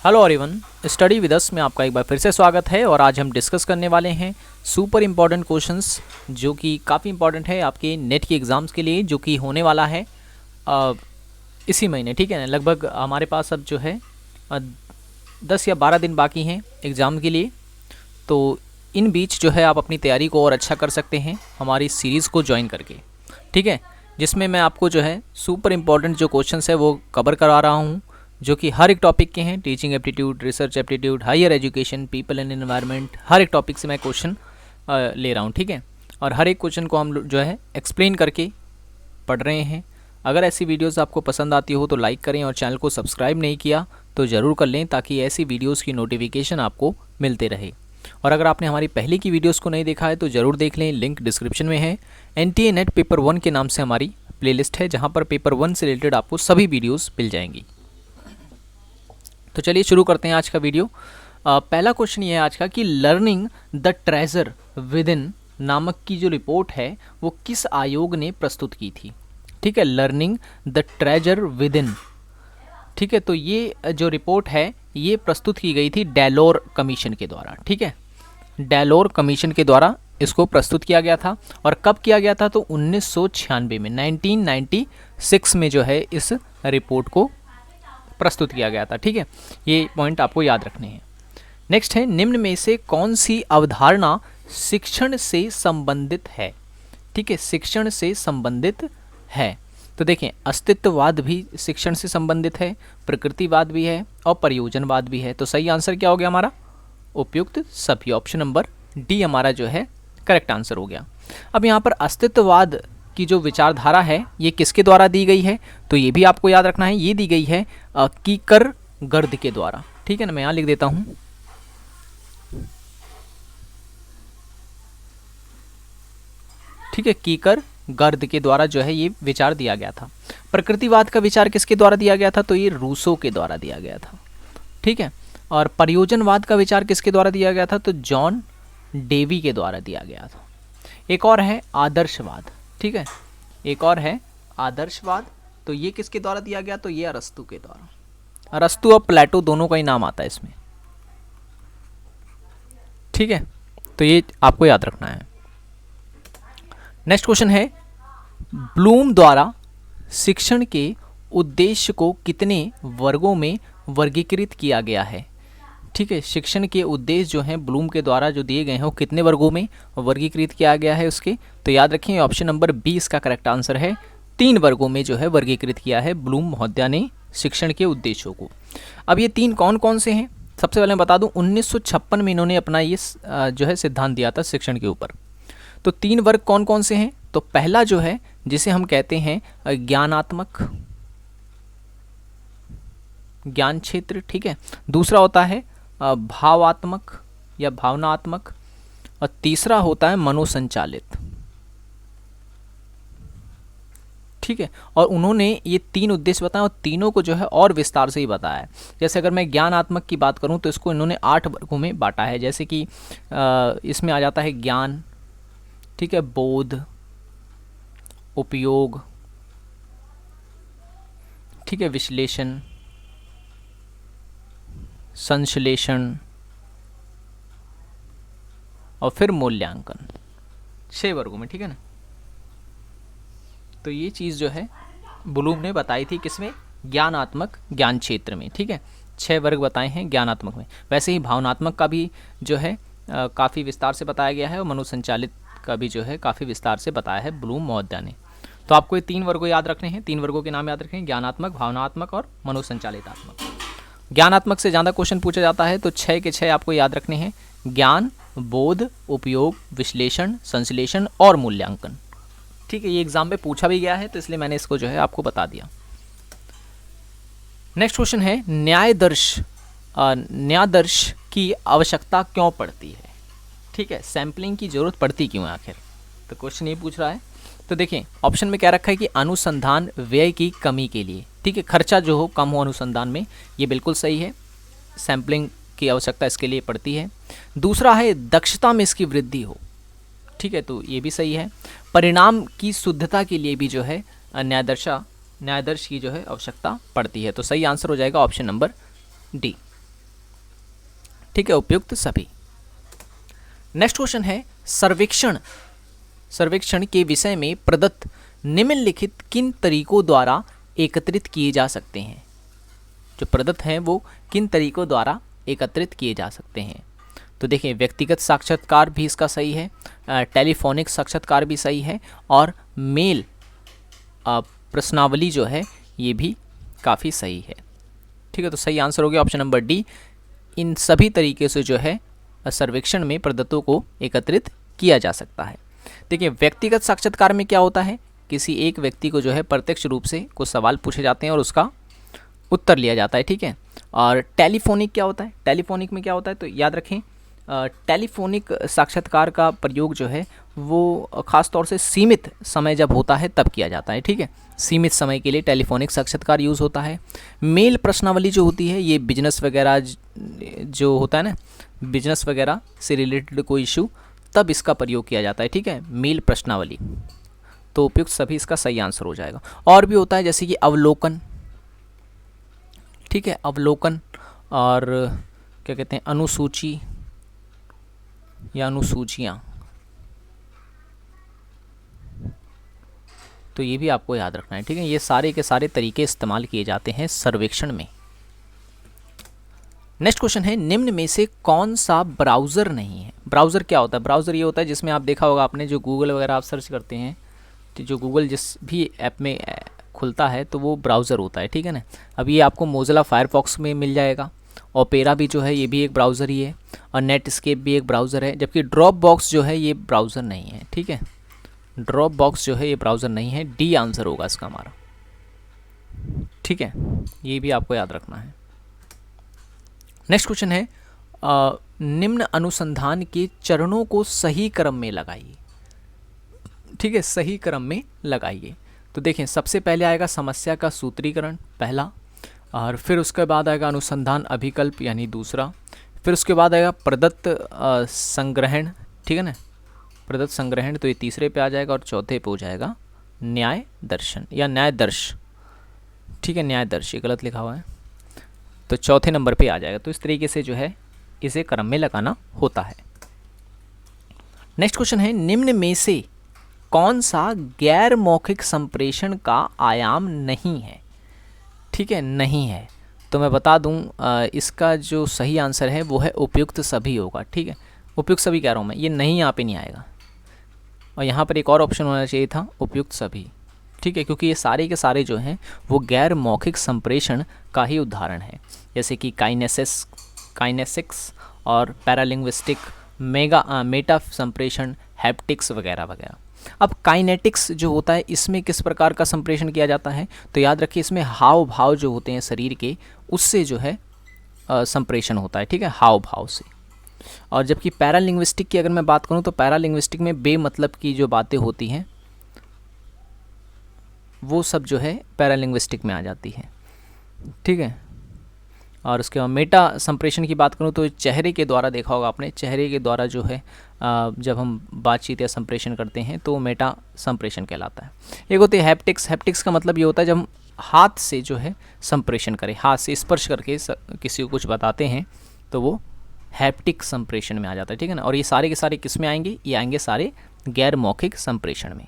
Hello everyone, study with us में आपका एक बार फिर से स्वागत है। और आज हम डिस्कस करने वाले हैं सुपर इम्पॉर्टेंट क्वेश्चंस जो कि काफ़ी इम्पॉर्टेंट है आपके नेट के एग्ज़ाम्स के लिए, जो कि होने वाला है इसी महीने। ठीक है ना, लगभग हमारे पास अब जो है 10 या 12 दिन बाकी हैं एग्ज़ाम के लिए। तो इन बीच जो है आप अपनी तैयारी को और अच्छा कर सकते हैं हमारी सीरीज़ को ज्वाइन करके। ठीक है, जिसमें मैं आपको जो है सुपर इम्पॉर्टेंट जो क्वेश्चंस है वो कवर करा रहा हूँ, जो कि हर एक टॉपिक के हैं। Teaching aptitude, research aptitude, higher education, people and environment, हर एक टॉपिक से मैं क्वेश्चन ले रहा हूँ। ठीक है, और हर एक क्वेश्चन को हम जो है एक्सप्लेन करके पढ़ रहे हैं। अगर ऐसी वीडियोस आपको पसंद आती हो तो लाइक करें, और चैनल को सब्सक्राइब नहीं किया तो ज़रूर कर लें, ताकि ऐसी वीडियोज़ की नोटिफिकेशन आपको मिलते रहे। और अगर आपने हमारी पहले की वीडियोज़ को नहीं देखा है तो ज़रूर देख लें, लिंक डिस्क्रिप्शन में है। NTA नेट पेपर 1 के नाम से हमारी प्लेलिस्ट है, जहाँ पर पेपर 1 से रिलेटेड आपको सभी वीडियोज़ मिल जाएंगी। तो चलिए शुरू करते हैं आज का वीडियो। पहला क्वेश्चन ये है आज का कि learning the treasure with in नामक की जो रिपोर्ट है वो किस आयोग ने प्रस्तुत की थी। ठीक है, learning the treasure with in. ठीक है, तो ये जो रिपोर्ट है ये प्रस्तुत की गई थी डेलोर कमीशन के द्वारा। ठीक है, डेलोर कमीशन के द्वारा इसको प्रस्तुत किया गया था। और कब किया गया था? तो 1996 में, 1996 में जो है इस रिपोर्ट को प्रस्तुत किया गया था। ठीक है, ये पॉइंट आपको याद रखने हैं। नेक्स्ट है, निम्न में से कौन सी अवधारणा शिक्षण से संबंधित है। ठीक है, शिक्षण से संबंधित है। तो देखें, अस्तित्ववाद भी शिक्षण से संबंधित है, प्रकृतिवाद भी है और प्रयोजनवाद भी है। तो सही आंसर क्या हो गया हमारा? उपयुक्त सभी। ऑप्शन नंबर डी हमारा जो है करेक्ट आंसर हो गया। अब यहाँ पर अस्तित्ववाद की जो विचारधारा है ये किसके द्वारा दी गई है? तो ये भी आपको याद रखना है, ये दी गई है कीकरगर्द के द्वारा। ठीक है ना, मैं यहाँ लिख देता हूँ। ठीक है, कीकरगर्द के द्वारा जो है ये विचार दिया गया था। प्रकृतिवाद का विचार किसके द्वारा दिया गया था? तो ये रूसो के द्वारा दिया गया था। ठीक है, और प्रयोजनवाद का विचार किसके द्वारा दिया गया था? तो जॉन डेवी के द्वारा दिया गया था। एक और है आदर्शवाद। ठीक है, एक और है आदर्शवाद। तो ये किसके द्वारा दिया गया? तो ये अरस्तु के द्वारा। अरस्तु और प्लेटो दोनों का ही नाम आता है इसमें। ठीक है, तो ये आपको याद रखना है। नेक्स्ट क्वेश्चन है, ब्लूम द्वारा शिक्षण के उद्देश्य को कितने वर्गों में वर्गीकृत किया गया है। ठीक है, शिक्षण के उद्देश्य जो हैं ब्लूम के द्वारा जो दिए गए हैं वो कितने वर्गों में वर्गीकृत किया गया है उसके। तो याद रखें, ऑप्शन नंबर 20 का करेक्ट आंसर है। 3 वर्गों में जो है वर्गीकृत किया है ब्लूम महोदया ने शिक्षण के उद्देश्यों को। अब ये 3 कौन कौन से हैं? सबसे पहले मैं बता दूं, 1956 में इन्होंने अपना ये जो है सिद्धांत दिया था शिक्षण के ऊपर। तो 3 वर्ग कौन कौन से हैं? तो पहला जो है जिसे हम कहते हैं ज्ञानात्मक, ज्ञान क्षेत्र। ठीक है, दूसरा होता है भावात्मक या भावनात्मक, और तीसरा होता है मनोसंचालित। ठीक है, और उन्होंने ये 3 उद्देश्य बताए और तीनों को जो है और विस्तार से ही बताया है। जैसे अगर मैं ज्ञानात्मक की बात करूं तो इसको इन्होंने 8 वर्गों में बांटा है। जैसे कि इसमें आ जाता है ज्ञान, ठीक है, बोध, उपयोग, ठीक है, विश्लेषण, संश्लेषण और फिर मूल्यांकन। 6 वर्गों में। ठीक है ना, तो ये चीज़ जो है ब्लूम ने बताई थी किसमें? ज्ञानात्मक ज्ञान क्षेत्र में। ठीक है, 6 वर्ग बताए हैं ज्ञानात्मक में। वैसे ही भावनात्मक का भी जो है काफ़ी विस्तार से बताया गया है, और मनोसंचालित का भी जो है काफ़ी विस्तार से बताया है ब्लूम महोदया ने। तो आपको ये 3 वर्गों याद रखने हैं, 3 वर्गों के नाम याद रखें, ज्ञानात्मक, भावनात्मक और मनोसंचालितात्मक। ज्ञानात्मक से ज़्यादा क्वेश्चन पूछा जाता है, तो 6 के 6 आपको याद रखने हैं। ज्ञान, बोध, उपयोग, विश्लेषण, संश्लेषण और मूल्यांकन। ठीक है, ये एग्जाम में पूछा भी गया है, तो इसलिए मैंने इसको जो है आपको बता दिया। नेक्स्ट क्वेश्चन है, न्यायादर्श की आवश्यकता क्यों पड़ती है। ठीक है, सैम्पलिंग की जरूरत पड़ती क्यों है आखिर? तो क्वेश्चन ये पूछ रहा है। तो देखें, ऑप्शन में क्या रखा है कि अनुसंधान व्यय की कमी के लिए। ठीक है, खर्चा जो हो कम हो अनुसंधान में, ये बिल्कुल सही है। सैम्पलिंग की आवश्यकता इसके लिए पड़ती है। दूसरा है दक्षता में इसकी वृद्धि हो। ठीक है, तो ये भी सही है। परिणाम की शुद्धता के लिए भी जो है न्यायादर्श की जो है आवश्यकता पड़ती है। तो सही आंसर हो जाएगा ऑप्शन नंबर डी। ठीक है, उपयुक्त सभी। नेक्स्ट क्वेश्चन है सर्वेक्षण के विषय में प्रदत्त निम्नलिखित किन तरीकों द्वारा एकत्रित किए जा सकते हैं। जो प्रदत्त हैं वो किन तरीकों द्वारा एकत्रित किए जा सकते हैं। तो देखिए, व्यक्तिगत साक्षात्कार भी इसका सही है, टेलीफोनिक साक्षात्कार भी सही है, और मेल प्रश्नावली जो है ये भी काफ़ी सही है। ठीक है, तो सही आंसर हो गया ऑप्शन नंबर डी। इन सभी तरीके से जो है सर्वेक्षण में प्रदत्तों को एकत्रित किया जा सकता है। देखिए, व्यक्तिगत साक्षात्कार में क्या होता है, किसी एक व्यक्ति को जो है प्रत्यक्ष रूप से कुछ सवाल पूछे जाते हैं और उसका उत्तर लिया जाता है। ठीक है, और टेलीफोनिक क्या होता है, टेलीफोनिक में क्या होता है, तो याद रखें टेलीफोनिक साक्षात्कार का प्रयोग जो है वो ख़ास तौर से सीमित समय जब होता है तब किया जाता है। ठीक है, सीमित समय के लिए टेलीफोनिक साक्षात्कार यूज़ होता है। मेल प्रश्नावली जो होती है ये बिजनेस वगैरह जो होता है ना, बिजनेस वगैरह से रिलेटेड कोई इशू, तब इसका प्रयोग किया जाता है। ठीक है, मेल प्रश्नावली। तो उपयुक्त सभी इसका सही आंसर हो जाएगा। और भी होता है जैसे कि अवलोकन, ठीक है, अवलोकन, और क्या कहते हैं, अनुसूची या अनुसूचियाँ, तो ये भी आपको याद रखना है। ठीक है, ये सारे के सारे तरीके इस्तेमाल किए जाते हैं सर्वेक्षण में। नेक्स्ट क्वेश्चन है, निम्न में से कौन सा ब्राउज़र नहीं है। ब्राउज़र क्या होता है, ब्राउज़र ये होता है जिसमें आप देखा होगा आपने, जो गूगल वगैरह आप सर्च करते हैं, तो जो गूगल जिस भी ऐप में खुलता है तो वो ब्राउज़र होता है। ठीक है ना, अब ये आपको मोज़िला फायरफॉक्स में मिल जाएगा, ओपेरा भी जो है ये भी एक ब्राउज़र ही है, और नेटस्केप भी एक ब्राउज़र है, जबकि ड्रॉप बॉक्स जो है ये ब्राउज़र नहीं है। ठीक है, ड्रॉप बॉक्स जो है ये ब्राउज़र नहीं है। डी आंसर होगा इसका हमारा। ठीक है, ये भी आपको याद रखना है। नेक्स्ट क्वेश्चन है, निम्न अनुसंधान के चरणों को सही क्रम में लगाइए। ठीक है, सही क्रम में लगाइए। तो देखें, सबसे पहले आएगा समस्या का सूत्रीकरण पहला, और फिर उसके बाद आएगा अनुसंधान अभिकल्प यानी दूसरा, फिर उसके बाद आएगा प्रदत्त संग्रहण। ठीक है ना, प्रदत्त संग्रहण, तो ये तीसरे पे आ जाएगा, और चौथे पे हो जाएगा न्याय दर्शन या न्याय दर्श। ठीक है, न्याय दर्श, ये गलत लिखा हुआ है, तो चौथे नंबर पे आ जाएगा। तो इस तरीके से जो है इसे क्रम में लगाना होता है। नेक्स्ट क्वेश्चन है, निम्न में से कौन सा गैर मौखिक संप्रेषण का आयाम नहीं है। ठीक है, नहीं है, तो मैं बता दूं इसका जो सही आंसर है वो है उपयुक्त सभी होगा। ठीक है, उपयुक्त सभी कह रहा हूँ मैं, ये नहीं यहाँ पे नहीं आएगा, और यहाँ पर एक और ऑप्शन होना चाहिए था उपयुक्त सभी। ठीक है, क्योंकि ये सारे के सारे जो हैं वो गैर मौखिक संप्रेषण का ही उदाहरण है, जैसे कि काइनेसिक्स और पैरालिंग्विस्टिक, मेटा संप्रेषण, हैप्टिक्स वगैरह वगैरह। अब काइनेटिक्स जो होता है इसमें किस प्रकार का संप्रेषण किया जाता है, तो याद रखिए इसमें हाव भाव जो होते हैं शरीर के, उससे जो है संप्रेषण होता है। ठीक है, हाव भाव से। और जबकि पैरालिंग्विस्टिक की अगर मैं बात करूं तो पैरालिंग्विस्टिक में बेमतलब की जो बातें होती हैं वो सब जो है पैरालिंग्विस्टिक में आ जाती है। ठीक है, और उसके बाद मेटा संप्रेषण की बात करूं तो चेहरे के द्वारा, देखा होगा आपने, चेहरे के द्वारा जो है जब हम बातचीत या संप्रेषण करते हैं तो मेटा संप्रेषण कहलाता है। एक होती है हैप्टिक्स। हैप्टिक्स का मतलब ये होता है जब हम हाथ से जो है संप्रेषण करें, हाथ से स्पर्श करके किसी को कुछ बताते हैं तो वो हैप्टिक संप्रेषण में आ जाता है। ठीक है ना, और ये सारे के सारे किस में आएंगे, ये आएंगे सारे गैर मौखिक संप्रेषण में।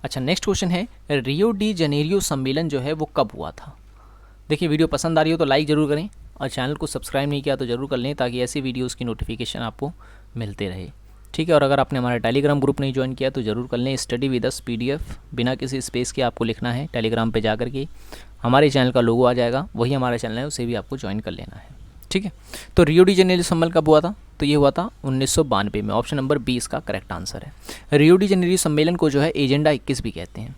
अच्छा, नेक्स्ट क्वेश्चन है, रियो डी जनेरियो सम्मेलन जो है वो कब हुआ था। देखिए, वीडियो पसंद आ रही हो तो लाइक ज़रूर करें, और चैनल को सब्सक्राइब नहीं किया तो ज़रूर कर लें, ताकि ऐसी वीडियोस की नोटिफिकेशन आपको मिलते रहे। ठीक है, और अगर आपने हमारा टेलीग्राम ग्रुप नहीं ज्वाइन किया तो ज़रूर कर लें। स्टडी विद अस PDF बिना किसी स्पेस के आपको लिखना है, टेलीग्राम पे जा करके हमारे चैनल का लोगो आ जाएगा, वही हमारा चैनल है, उसे भी आपको ज्वाइन कर लेना है। ठीक है, तो रियो डी जेनेरियो सम्मेलन कब हुआ था, तो ये हुआ था 1992 में। ऑप्शन नंबर 20 का करेक्ट आंसर है। रियो डी जेनेरियो सम्मेलन को जो है एजेंडा 21 भी कहते हैं।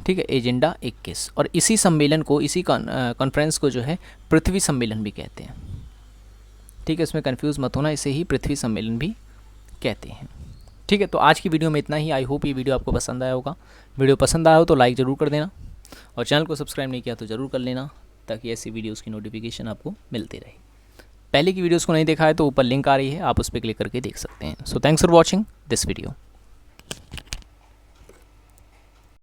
ठीक है, एजेंडा 21, और इसी सम्मेलन को, इसी कॉन्फ्रेंस को जो है पृथ्वी सम्मेलन भी कहते हैं। ठीक है, इसमें कंफ्यूज मत होना, इसे ही पृथ्वी सम्मेलन भी कहते हैं। ठीक है, तो आज की वीडियो में इतना ही। आई होप ये वीडियो आपको पसंद आया होगा। वीडियो पसंद आया हो तो लाइक ज़रूर कर देना, और चैनल को सब्सक्राइब नहीं किया तो ज़रूर कर लेना, ताकि ऐसी वीडियोज़ की नोटिफिकेशन आपको मिलती रहे। पहले की वीडियोज़ को नहीं देखा है तो ऊपर लिंक आ रही है, आप उस पर क्लिक करके देख सकते हैं। So thanks for watching this video.